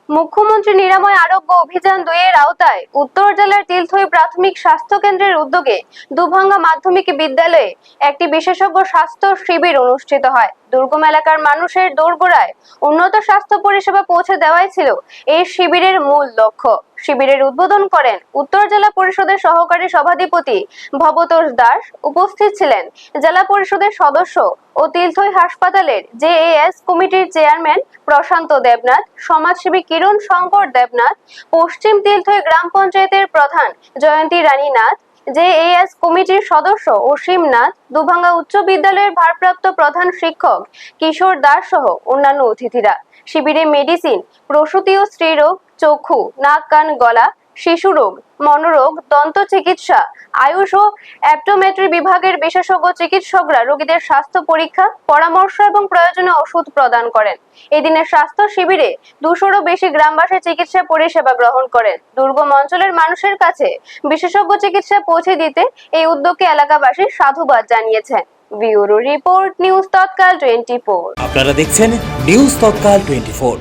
মুখ্যমন্ত্রী নিরাময় আরোগ্য অভিযান 2 এর আওতায় উত্তর জেলার তিলথই প্রাথমিক স্বাস্থ্য কেন্দ্রের উদ্যোগে দুভাঙ্গা মাধ্যমিক বিদ্যালয়ে একটি বিশেষজ্ঞ স্বাস্থ্য শিবির অনুষ্ঠিত হয়। দুর্গম এলাকার মানুষের দোরগোড়ায় উন্নত স্বাস্থ্য পরিষেবা পৌঁছে দেওয়াই ছিল এই শিবিরের মূল লক্ষ্য। শিবিরের উদ্বোধন করেন উত্তর জেলা পরিষদের সহকারী সভাধিপতি ভবতোষ দাস। উপস্থিত ছিলেন জেলা পরিষদের সদস্য ও তিলথই হাসপাতালের জেএএস কমিটির চেয়ারম্যান প্রশান্ত দেবনাথ, সমাজসেবী কিরণ শঙ্কর দেবনাথ, পশ্চিম তিলথই গ্রাম পঞ্চায়েতের প্রধান জয়ন্তী রানী নাথ, জেএএস কমিটির সদস্য অসীম নাথ, দুভাঙ্গা উচ্চ বিদ্যালয়ের ভারপ্রাপ্ত প্রধান শিক্ষক কিশোর দাস সহ অন্যান্য অতিথিরা। শিবিরে মেডিসিন, প্রসূতি ও স্ত্রীরোগ, চক্ষু, নাক কান গলা, শিশু রোগ, মনোরোগ, দন্ত চিকিৎসা, আয়ুষ ও অ্যাপটোমেট্রি বিভাগের বিশেষজ্ঞ চিকিৎসকরা রোগীদের স্বাস্থ্য পরীক্ষা, পরামর্শ এবং প্রয়োজনীয় ওষুধ প্রদান করেন। এদিনের স্বাস্থ্য শিবিরে 200-রও বেশি গ্রামবাসী চিকিৎসা পরিষেবা গ্রহণ করেন। দুর্গম অঞ্চলের মানুষের কাছে বিশেষজ্ঞ চিকিৎসা পৌঁছে দিতে এই উদ্যোগকে এলাকাবাসী সাধুবাদ জানিয়েছেন। ব্যুরো রিপোর্ট, নিউজ তৎকাল 24। আপনারা দেখছেন নিউজ তৎকাল 24।